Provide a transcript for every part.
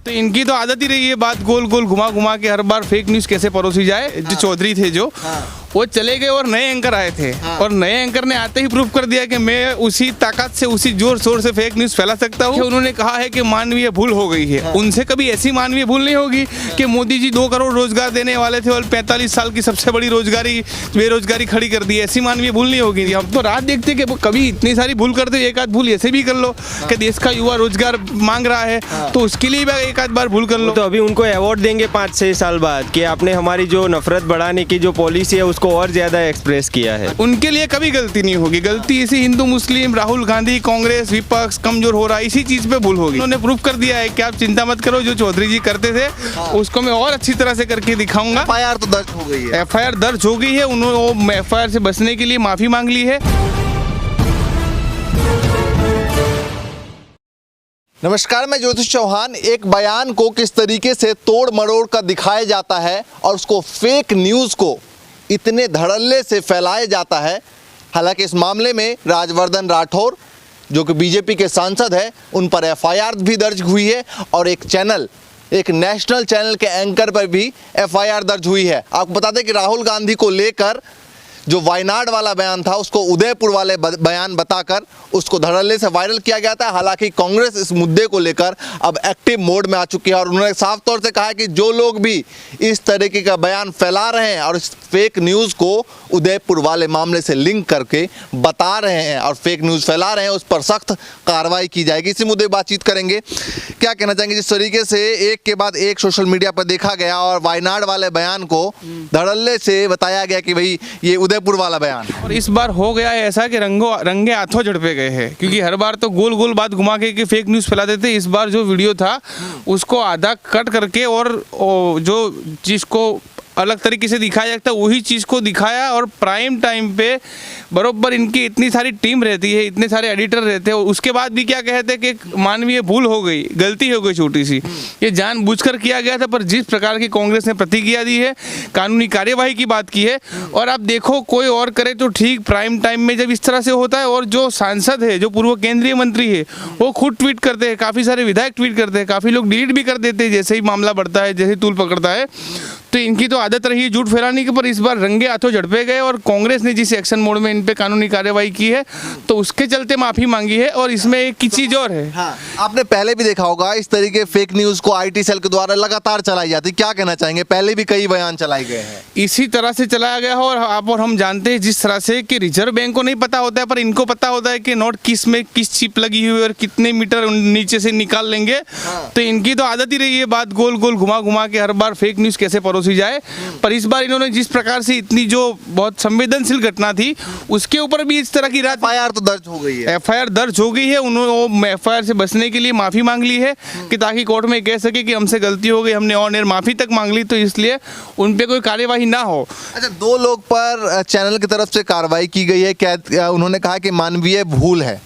तो इनकी तो आदत ही रही है बात गोल गोल घुमा घुमा के हर बार फेक न्यूज़ कैसे परोसी जाए। जो चौधरी थे जो वो चले गए और नए एंकर आए थे और नए एंकर ने आते ही प्रूव कर दिया कि मैं उसी ताकत से उसी जोर शोर से फेक न्यूज़ फैला सकता हूँ। उन्होंने कहा है कि मानवीय भूल हो गई है। उनसे कभी ऐसी मानवीय भूल नहीं होगी कि मोदी जी 2 करोड़ रोजगार देने वाले थे और 45 साल की सबसे बड़ी बेरोजगारी खड़ी कर दी। ऐसी मानवीय भूल नहीं होगी। हम तो रात देखते कि कभी इतनी सारी भूल करते, एक आध भूल ऐसे भी कर लो कि देश का युवा रोजगार मांग रहा है तो उसके लिए भी एक आध बार भूल कर लो। तो अभी उनको अवार्ड देंगे 5-6 साल बाद कि आपने हमारी जो नफरत बढ़ाने की जो पॉलिसी है उसको और ज्यादा एक्सप्रेस किया है। उनके लिए कभी गलती नहीं होगी। गलती इसी हिंदू मुस्लिम, राहुल गांधी, कांग्रेस, विपक्ष कमजोर हो रहा है, इसी चीज पे भूल होगी। उन्होंने प्रूफ कर दिया है कि आप चिंता मत करो, जो चौधरी जी करते थे उसको मैं और अच्छी तरह से करके दिखाऊंगा। एफआईआर तो दर्ज हो गई है। एफआईआर दर्ज हो गई है। उन्होंने एफआईआर से बचने के लिए माफी मांग ली है। नमस्कार, मैं ज्योतिष चौहान। एक बयान को किस तरीके से तोड़ मरोड़ कर दिखाया जाता है और उसको फेक न्यूज़ को इतने धड़ल्ले से फैलाया जाता है। हालांकि इस मामले में राजवर्धन राठौर जो कि बीजेपी के सांसद हैं, उन पर एफआईआर भी दर्ज हुई है और एक नेशनल चैनल के एंकर पर भी एफआईआर दर्ज हुई है। आपको बता दें कि राहुल गांधी को लेकर जो वायनाड वाला बयान था उसको उदयपुर वाले बयान बताकर उसको धड़ल्ले से वायरल किया गया था। हालांकि कांग्रेस इस मुद्दे को लेकर अब एक्टिव मोड में आ चुकी है और उन्होंने साफ तौर से कहा है कि जो लोग भी इस तरीके का बयान फैला रहे हैं और इस फेक न्यूज़ को उदयपुर वाले मामले से लिंक करके बता रहे हैं और फेक न्यूज़ फैला रहे हैं, उस पर सख्त कार्रवाई की जाएगी। इसी मुद्दे बातचीत करेंगे। क्या कहना चाहेंगे जिस तरीके से एक के बाद एक सोशल मीडिया पर देखा गया और वायनाड वाले बयान को धड़ल्ले से बताया गया कि भाई ये उदयपुर वाला बयान। और इस बार हो गया है ऐसा कि रंगे हाथों झड़पे गए हैं, क्योंकि हर बार तो गोल गोल बात घुमा के फेक न्यूज़ फैला देते। इस बार जो वीडियो था उसको आधा कट करके और जो चीज़ को अलग तरीके से दिखाया जाता है वही चीज़ को दिखाया और प्राइम टाइम पे बरोबर इनकी इतनी सारी टीम रहती है, इतने सारे एडिटर रहते हैं, उसके बाद भी क्या कहते हैं कि मानवीय भूल हो गई, गलती हो गई छोटी सी, ये जानबूझकर किया गया था। पर जिस प्रकार की कांग्रेस ने प्रतिक्रिया दी है, कानूनी कार्यवाही की बात की है और आप देखो कोई और करे तो ठीक, प्राइम टाइम में जब इस तरह से होता है और जो सांसद है, जो पूर्व केंद्रीय मंत्री है, वो खुद ट्वीट करते हैं, काफ़ी सारे विधायक ट्वीट करते हैं, काफ़ी लोग डिलीट भी कर देते हैं जैसे ही मामला बढ़ता है, जैसे तूल पकड़ता है। तो इनकी तो आदत रही है झूठ फैलाने की, पर इस बार रंगे हाथों झड़पे गए और कांग्रेस ने जिस एक्शन मोड में इन पे कानूनी कार्यवाही की है तो उसके चलते माफी मांगी है। और इसमें एक चीज और है, हाँ, आपने पहले भी देखा होगा इस तरीके फेक न्यूज़ को आईटी सेल के द्वारा लगातार चलाई जाती। क्या कहना चाहेंगे? पहले भी कई बयान चलाए गए हैं, इसी तरह से चलाया गया हो। और आप और हम जानते हैं जिस तरह से कि रिजर्व बैंक को नहीं पता होता है पर इनको पता होता है कि नोट किस में किस चिप लगी हुई है और कितने मीटर नीचे से निकाल लेंगे। तो इनकी तो आदत ही रही है बात गोल गोल घुमा घुमा के हर बार फेक न्यूज़ कैसे परोसी जाए। पर इस बार इन्होंने जिस प्रकार से इतनी जो बहुत संवेदनशील घटना थी उसके ऊपर भी इस तरह की रात एफआईआर तो दर्ज हो गई है। एफआईआर दर्ज हो गई है। उन्होंने एफआईआर से बचने के लिए माफी मांग ली है कि ताकि कोर्ट में कह सके कि हमसे गलती हो गई, हमने ऑन एयर माफी तक मांग ली, तो इसलिए उन पे कोई कार्यवाही ना हो। अच्छा, 2 लोग पर चैनल की तरफ से कार्रवाई की गई है। क्या उन्होंने कहा कि मानवीय भूल है?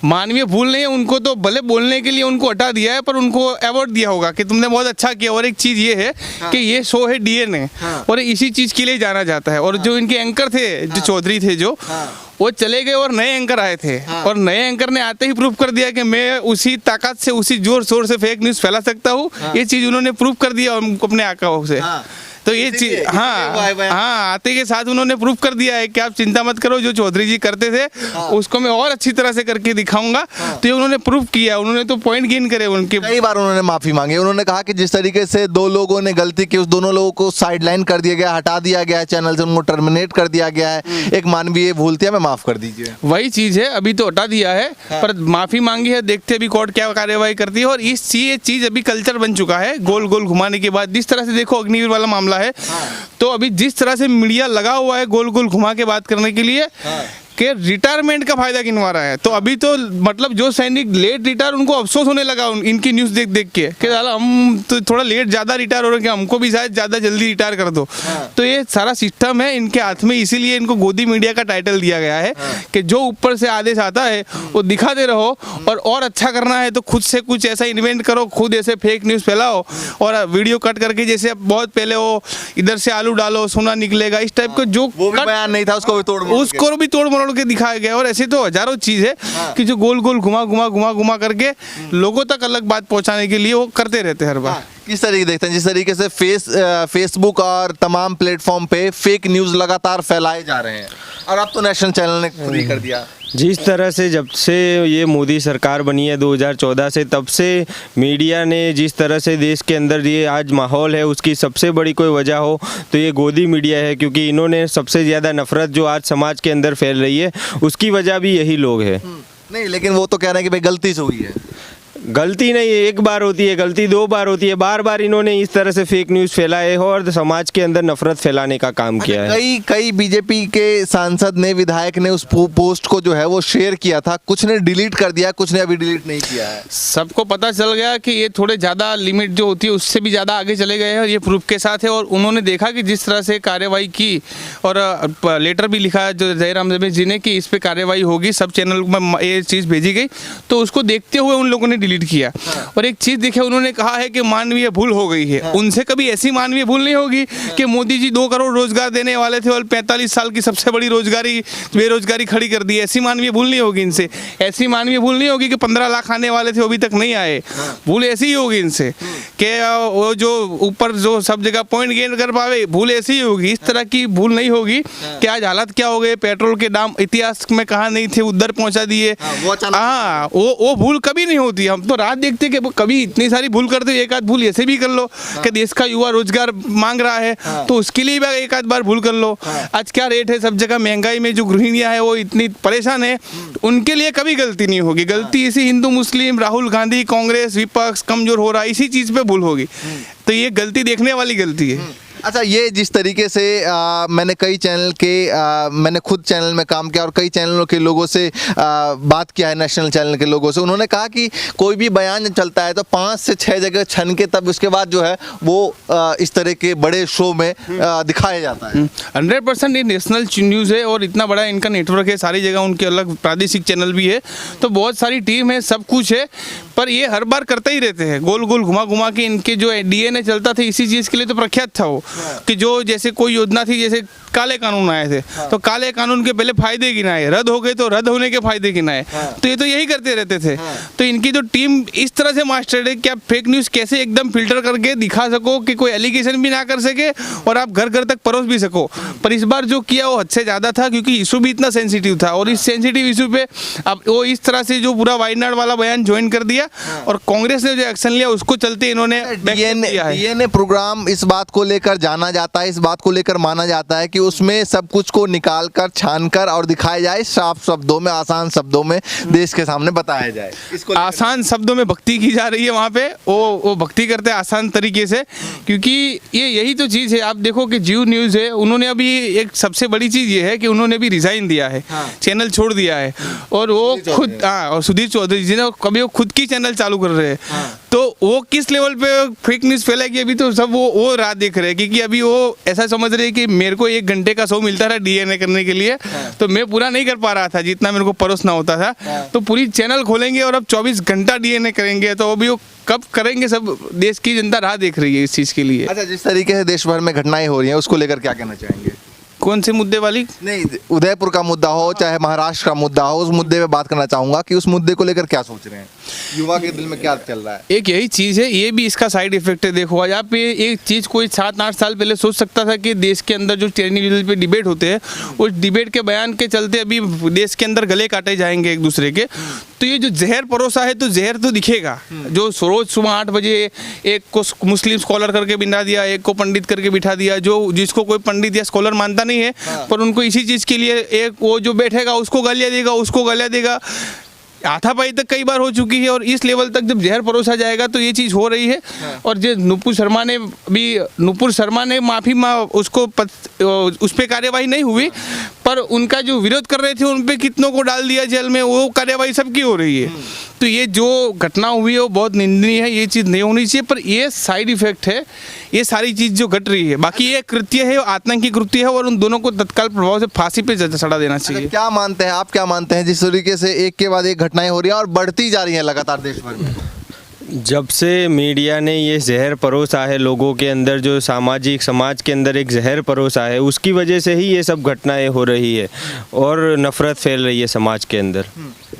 मानवीय भूल नहीं है, उनको तो भले बोलने के लिए उनको हटा दिया है पर उनको अवार्ड दिया होगा कि तुमने बहुत अच्छा किया। और एक चीज़ ये है कि ये शो है डीएनए और इसी चीज़ के लिए जाना जाता है। और जो इनके एंकर थे, जो चौधरी थे, जो वो चले गए और नए एंकर आए थे और नए एंकर ने आते ही प्रूफ कर दिया कि मैं उसी ताकत से उसी जोर शोर से फेक न्यूज़ फैला सकता हूँ। ये चीज़ उन्होंने प्रूफ कर दिया अपने आंखों से। तो ये चीज हाँ आते के साथ उन्होंने प्रूफ कर दिया है कि आप चिंता मत करो, जो चौधरी जी करते थे उसको मैं और अच्छी तरह से करके दिखाऊंगा। तो ये उन्होंने प्रूफ किया। उन्होंने तो पॉइंट गेन करे उनके। कई बार उन्होंने माफी मांगी। उन्होंने कहा कि जिस तरीके से 2 लोगों ने गलती की, उस दोनों लोगों को साइडलाइन कर दिया गया, हटा दिया गया है चैनल से, उनको टर्मिनेट कर दिया गया है। एक मानवीय भूल थी, हमें माफ कर दीजिए। वही चीज है, अभी तो हटा दिया है पर माफी मांगी है। देखते अभी कोर्ट क्या कार्यवाही करती है। और ये चीज अभी कल्चर बन चुका है गोल गोल घुमाने के बाद। जिस तरह से देखो अग्निवीर वाला मामला है, तो अभी जिस तरह से मीडिया लगा हुआ है गोल गोल घुमा के बात करने के लिए कि रिटायरमेंट का फायदा गिनवा रहा है, तो अभी तो मतलब जो सैनिक लेट रिटायर उनको अफसोस होने लगा इनकी न्यूज़ देख देख के कि साला हम तो थोड़ा लेट ज़्यादा रिटायर हो रहे हैं, हमको भी शायद ज़्यादा जल्दी रिटायर कर दो। तो ये सारा सिस्टम है इनके हाथ में, इसीलिए इनको गोदी मीडिया का टाइटल दिया गया है कि जो ऊपर से आदेश आता है वो दिखाते रहो और अच्छा करना है तो खुद से कुछ ऐसा इन्वेंट करो, खुद ऐसे फेक न्यूज़ फैलाओ और वीडियो कट करके, जैसे बहुत पहले वो इधर से आलू डालो सोना निकलेगा, इस टाइप का जो वो भी बयान नहीं था, उसको भी तोड़ मरोड़ मरोड़ के दिखाया गया। और ऐसे तो हजारों चीज है कि जो गोल गोल घुमा करके लोगों तक अलग बात पहुंचाने के लिए वो करते रहते हैं हर बार। किस तरीके देखते हैं जिस तरीके से फेसबुक और तमाम प्लेटफॉर्म पे फेक न्यूज़ लगातार फैलाए जा रहे हैं, और अब तो नेशनल चैनल ने फ्री कर दिया। जिस तरह से जब से ये मोदी सरकार बनी है 2014 से, तब से मीडिया ने जिस तरह से देश के अंदर ये आज माहौल है, उसकी सबसे बड़ी कोई वजह हो तो ये गोदी मीडिया है, क्योंकि इन्होंने सबसे ज़्यादा नफरत जो आज समाज के अंदर फैल रही है उसकी वजह भी यही लोग हैं। नहीं, लेकिन वो तो कह रहे हैं कि भाई गलती से हुई है। गलती नहीं, एक बार होती है गलती, 2 बार होती है, बार बार इन्होंने इस तरह से फेक न्यूज़ फैलाए हो और समाज के अंदर नफरत फैलाने का काम किया है। कई बीजेपी के सांसद ने, विधायक ने उस पोस्ट को जो है वो शेयर किया था, कुछ ने डिलीट कर दिया, कुछ ने अभी डिलीट नहीं किया है। सबको पता चल गया कि ये थोड़े ज़्यादा लिमिट जो होती है उससे भी ज़्यादा आगे चले गए हैं, और ये प्रूफ के साथ है। और उन्होंने देखा कि जिस तरह से कार्रवाई की, और लेटर भी लिखा जो जयराम रमेश जी ने कि इस पर कार्रवाई होगी, सब चैनल में ये चीज़ भेजी गई, तो उसको देखते हुए उन लोगों ने डिलीट किया। और एक चीज़ देखिए, उन्होंने कहा है कि मानवीय भूल हो गई है। उनसे कभी ऐसी मानवीय भूल नहीं होगी कि मोदी जी 2 करोड़ रोजगार देने वाले थे और 45 साल की सबसे बड़ी बेरोजगारी खड़ी कर दी। ऐसी मानवीय भूल नहीं होगी इनसे। ऐसी मानवीय भूल नहीं होगी कि 15 लाख आने वाले थे वो अभी तक नहीं आए। भूल ऐसी ही होगी इनसे कि वो जो ऊपर जो सब जगह पॉइंट गेन कर पावे, भूल ऐसी ही होगी। इस तरह की भूल नहीं होगी कि आज हालत क्या हो गए, पेट्रोल के दाम इतिहास में कहाँ नहीं थे उधर पहुंचा दिए। हाँ, वो भूल कभी नहीं होती। हम तो रात देखते कि कभी इतनी सारी भूल करते, एक आध भूल ऐसे भी कर लो कि देश का युवा रोजगार मांग रहा है तो उसके लिए भी एक आध बार भूल कर लो। आज क्या रेट है सब जगह, महंगाई में जो गृहिणियां है वो इतनी परेशान है, उनके लिए कभी गलती नहीं होगी। गलती इसी हिंदू मुस्लिम, राहुल गांधी, कांग्रेस, विपक्ष कमजोर हो रहा है, इसी चीज पे भूल होगी। तो ये गलती देखने वाली गलती है। अच्छा, ये जिस तरीके से मैंने कई चैनल के मैंने खुद चैनल में काम किया और कई चैनलों के लोगों से बात किया है, नेशनल चैनल के लोगों से, उन्होंने कहा कि कोई भी बयान चलता है तो 5 से 6 जगह छन के तब उसके बाद जो है वो इस तरह के बड़े शो में दिखाया जाता है। 100% ये नेशनल न्यूज़ है और इतना बड़ा इनका नेटवर्क है, सारी जगह उनके अलग प्रादेशिक चैनल भी है, तो बहुत सारी टीम है, सब कुछ है। पर ये हर बार करते ही रहते हैं, गोल गोल घुमा के। इनके जो डीएनए चलता था इसी चीज़ के लिए तो प्रख्यात था वो, कि जो जैसे कोई योजना थी, जैसे काले कानून आए थे तो काले कानून के पहले फायदे गिनाए, रद्द हो गए तो रद्द होने के फायदे गिनाए। तो ये तो यही करते रहते थे। तो इनकी जो टीम इस तरह से मास्टर्ड है कि आप फेक न्यूज़ कैसे एकदम फिल्टर करके दिखा सको कि कोई एलिगेशन भी ना कर सके और आप घर घर तक परोस भी सको। पर इस बार जो किया वो हद से ज़्यादा था, क्योंकि इशू भी इतना सेंसिटिव था, और इस सेंसिटिव इशू पे अब वो इस तरह से जो पूरा वायनाड वाला बयान ज्वाइन कर दिया, और कांग्रेस ने जो एक्शन लिया उसको चलते इन्होंने डीएनए प्रोग्राम इस बात को लेकर जाना जाता है, इस बात को लेकर माना जाता है कि उसमें सब कुछ को निकाल कर, छान कर और दिखाया जाए, साफ शब्दों में, आसान शब्दों में देश के सामने बताया जाए। इसको आसान शब्दों में भक्ति की जा रही है वहाँ पे, वो भक्ति करते हैं आसान तरीके से, क्योंकि ये यही तो चीज़ है। आप देखो कि जियो न्यूज़ है, उन्होंने अभी एक सबसे बड़ी चीज़ ये है कि उन्होंने भी रिजाइन दिया है, चैनल छोड़ दिया है, और वो खुद और सुधीर चौधरी जी ने कभी वो खुद की चैनल चालू कर रहे हैं। तो वो किस लेवल पे फेक न्यूज़ फैलाएगी अभी तो सब वो राह देख रहे हैं, क्योंकि अभी वो ऐसा समझ रहे हैं कि मेरे को 1 घंटे का शो मिलता था डीएनए करने के लिए, तो मैं पूरा नहीं कर पा रहा था जितना मेरे को परोसना होता था। तो पूरी चैनल खोलेंगे और अब 24 घंटा डीएनए करेंगे, तो अभी वो कब करेंगे, सब देश की जनता राह देख रही है इस चीज़ के लिए। अच्छा, जिस तरीके से देश भर में घटनाएं हो रही हैं उसको लेकर क्या कहना चाहेंगे? कौन से मुद्दे वाली? नहीं, उदयपुर का मुद्दा हो चाहे महाराष्ट्र का मुद्दा हो, उस मुद्दे पे बात करना चाहूंगा कि उस मुद्दे को लेकर क्या सोच रहे हैं, युवा के दिल में क्या चल रहा है। एक यही चीज़ है, ये भी इसका साइड इफेक्ट है। देखो आज आप ये एक चीज़ कोई 7-8 साल पहले सोच सकता था कि देश के अंदर जो टेलीविजन पे डिबेट होते हैं, उस डिबेट के बयान के चलते अभी देश के अंदर गले काटे जाएंगे एक दूसरे के। तो ये जो जहर परोसा है तो जहर तो दिखेगा। जो रोज सुबह 8 बजे एक को मुस्लिम स्कॉलर करके बिठा दिया, एक को पंडित करके बिठा दिया, जो जिसको कोई पंडित या स्कॉलर मानता नहीं है, पर उनको इसी चीज़ के लिए एक वो जो बैठेगा उसको गालियाँ देगा, उसको गालियाँ देगा। हाथापाई तक कई बार हो चुकी है, और इस लेवल तक जब जहर परोसा जाएगा तो ये चीज़ हो रही है। और जो नुपुर शर्मा ने माफ़ी उसको उस पर कार्यवाही नहीं हुई, पर उनका जो विरोध कर रहे थे उन पे कितनों को डाल दिया जेल में, वो कार्यवाही सबकी हो रही है। तो ये जो घटना हुई है वो बहुत निंदनीय है, ये चीज़ नहीं होनी चाहिए, पर ये साइड इफेक्ट है ये सारी चीज़ जो घट रही है। बाकी ये कृत्य है, आतंकी कृत्य है, और उन दोनों को तत्काल प्रभाव से फांसी पे चढ़ा देना चाहिए। क्या मानते हैं आप, क्या मानते हैं जिस तरीके से एक के बाद एक घटनाएं हो रही हैं और बढ़ती जा रही हैं लगातार देश भर में? जब से मीडिया ने ये जहर परोसा है लोगों के अंदर, जो समाज के अंदर एक जहर परोसा है, उसकी वजह से ही ये सब घटनाएं हो रही है और नफरत फैल रही है समाज के अंदर।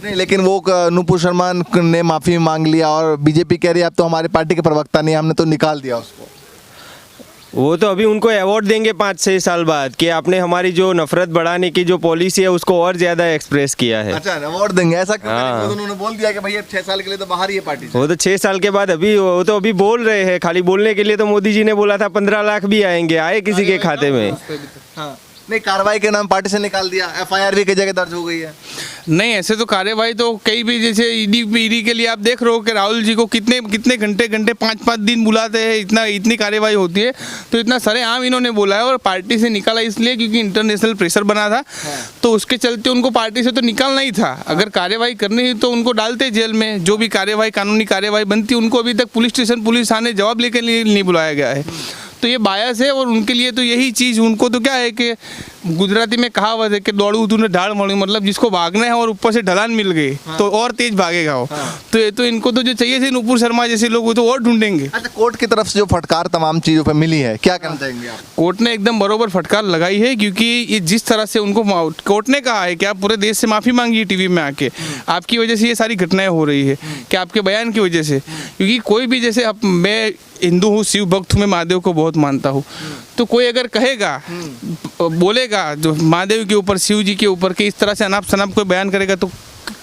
नहीं, लेकिन वो नुपुर शर्मा ने माफ़ी मांग लिया और बीजेपी कह रही है अब तो हमारे पार्टी के प्रवक्ता नहीं, हमने तो निकाल दिया उसको। वो तो अभी उनको अवार्ड देंगे 5-6 साल बाद कि आपने हमारी जो नफरत बढ़ाने की जो पॉलिसी है उसको और ज़्यादा एक्सप्रेस किया है। अच्छा, अवार्ड देंगे, ऐसा क्यों हाँ। करेंगे? उन्होंने बोल दिया कि भैया 6 साल के लिए तो बाहर ही है पार्टी से। वो तो 6 साल के बाद वो तो अभी बोल रहे हैं, खाली बोलने के लिए। तो मोदी जी ने बोला था 15 लाख भी आएंगे, आए किसी के खाते में? हाँ, नहीं, कार्रवाई के नाम पार्टी से निकाल दिया, एफआईआर भी कई जगह दर्ज हो गई है। नहीं, ऐसे तो कार्यवाही तो कई भी, जैसे ईडी के लिए आप देख रहे हो कि राहुल जी को कितने घंटे 5-5 दिन बुलाते हैं, इतनी कार्यवाही होती है। तो इतना सरेआम इन्होंने बोला है और पार्टी से निकाला इसलिए क्योंकि इंटरनेशनल प्रेशर बना था। तो उसके चलते उनको पार्टी से तो निकालना ही था। अगर कार्यवाही करनी थी तो उनको डालते जेल में, जो भी कार्यवाही कानूनी कार्यवाही बनती। उनको अभी तक पुलिस स्टेशन, पुलिस थाने जवाब लेके नहीं बुलाया गया है। तो ये बायस है और उनके लिए तो यही चीज़, उनको तो क्या है कि गुजराती में कहावत है कि दौड़ू तूने ढाल मड़ी, मतलब जिसको भागना है और ऊपर से ढलान मिल गई तो और तेज भागेगा वो। तो ये तो इनको तो जो चाहिए थे नुपुर शर्मा जैसे लोग, वो तो और ढूंढेंगे। अच्छा, कोर्ट की तरफ से जो फटकार तमाम चीज़ों पे मिली है, क्या कहना चाहेंगे आप? कोर्ट ने एकदम बरोबर फटकार लगाई है, क्योंकि ये जिस तरह से उनको कोर्ट ने कहा है कि आप पूरे देश से माफ़ी मांगिए टीवी में आके, आपकी वजह से ये सारी घटनाएं हो रही है, कि आपके बयान की वजह से। क्योंकि कोई भी, जैसे मैं हिंदू हूँ, शिव भक्त हूँ, मैं महादेव को बहुत मानता हूँ। तो कोई अगर कहेगा, बोलेगा जो महादेव के ऊपर, शिव जी के ऊपर कि इस तरह से अनाप शनाप कोई बयान करेगा, तो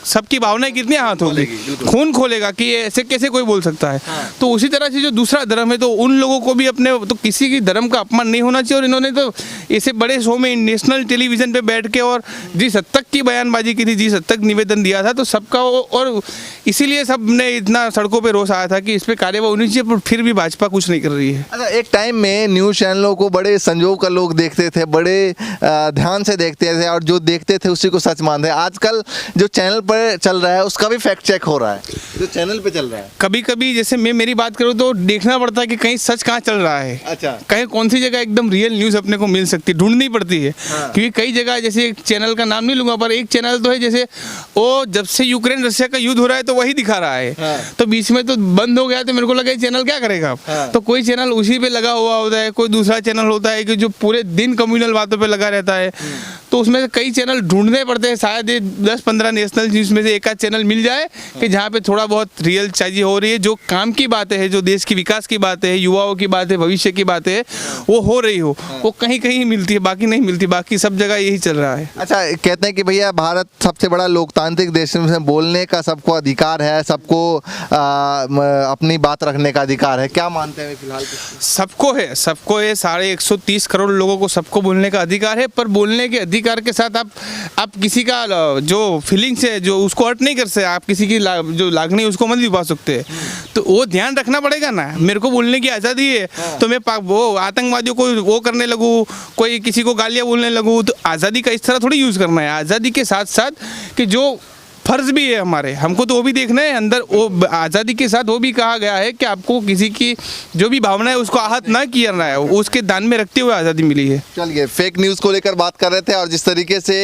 सबकी भावनाएं कितनी हाथ होगी, खून खोलेगा कि ये ऐसे कैसे कोई बोल सकता है। तो उसी तरह से जो दूसरा धर्म है, तो उन लोगों को भी अपने, तो किसी की धर्म का अपमान नहीं होना चाहिए। और इन्होंने तो ऐसे बड़े शो में नेशनल टेलीविज़न पे बैठ के और जिस हद तक की बयानबाजी की थी, जिस हद तक निवेदन दिया था, तो सबका और इसीलिए सब ने इतना सड़कों पर रोष आया था कि इस पर कार्यवाही होनी चाहिए, पर फिर भी भाजपा कुछ नहीं कर रही है। अच्छा, एक टाइम में न्यूज़ चैनलों को बड़े संजोग का लोग देखते थे, बड़े ध्यान से देखते थे और जो देखते थे उसी को सच मानते हैं। आजकल जो चैनल पर चल रहा है उसका भी फैक्ट चेक हो रहा है, जो चैनल पे चल रहा है। कभी कभी जैसे मैं मेरी बात करूँ तो देखना पड़ता है कि कहीं सच कहाँ चल रहा है। अच्छा, कहीं कौन सी जगह एकदम रियल न्यूज़ अपने को मिल सकती है, ढूंढनी पड़ती है। क्योंकि कई जगह, जैसे एक चैनल का नाम नहीं लूँगा, पर एक चैनल तो है, जैसे वो जब से यूक्रेन रशिया का युद्ध हो रहा है तो वही दिखा रहा है। तो बीच में तो बंद हो गया, तो मेरे को लगा ये चैनल क्या करेगा अब। तो कोई चैनल उसी पे लगा हुआ होता है, कोई दूसरा चैनल होता है कि जो पूरे दिन कम्युनल बातों पे लगा रहता है। तो उसमें से कई चैनल ढूंढने पड़ते हैं। शायद 10-15 नेशनल न्यूज़ में से एक आध चैनल मिल जाए कि जहाँ पे थोड़ा बहुत रियल चीज़ें हो रही है, जो काम की बातें हैं, जो देश की विकास की बातें हैं, युवाओं की बात है, भविष्य की बातें है, वो हो रही हो। वो कहीं कहीं मिलती है, बाकी नहीं मिलती। बाकी सब जगह यही चल रहा है। अच्छा, कहते हैं कि भैया भारत सबसे बड़ा लोकतांत्रिक देश में बोलने का सबको अधिकार है, सबको अपनी बात रखने का अधिकार है। क्या मानते हैं फिलहाल? सबको है, सबको है। 130 करोड़ लोगों को सबको बोलने का अधिकार है, पर बोलने के अधिकार के साथ आप किसी का जो फीलिंग्स है, जो उसको हर्ट नहीं कर सकते। आप किसी की जो लागनी है उसको मत दिखा सकते हैं। तो वो ध्यान रखना पड़ेगा ना। मेरे को बोलने की आज़ादी है, तो मैं वो आतंकवादियों को वो करने लगूँ, कोई किसी को गालियाँ बोलने लगूँ, तो आज़ादी का इस तरह थोड़ी यूज़ करना है। आज़ादी के साथ साथ कि जो फर्ज भी है हमारे, हमको तो वो भी देखना है अंदर। वो आज़ादी के साथ वो भी कहा गया है कि आपको किसी की जो भी भावना है उसको आहत ना किया है, उसके दान में रखते हुए आज़ादी मिली है। चलिए, फेक न्यूज़ को लेकर बात कर रहे थे और जिस तरीके से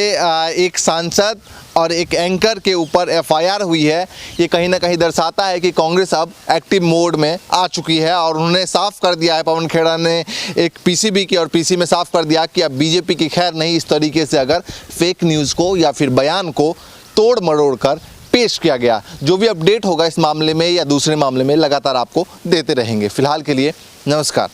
एक सांसद और एक एंकर के ऊपर एफआईआर हुई है, ये कहीं ना कहीं दर्शाता है कि कांग्रेस अब एक्टिव मोड में आ चुकी है। और उन्होंने साफ कर दिया है, पवन खेड़ा ने एक पीसीबी की और पीसी में साफ कर दिया कि अब बीजेपी की खैर नहीं। इस तरीके से अगर फेक न्यूज़ को या फिर बयान को तोड़ मरोड़ कर पेश किया गया, जो भी अपडेट होगा इस मामले में या दूसरे मामले में लगातार आपको देते रहेंगे। फिलहाल के लिए नमस्कार।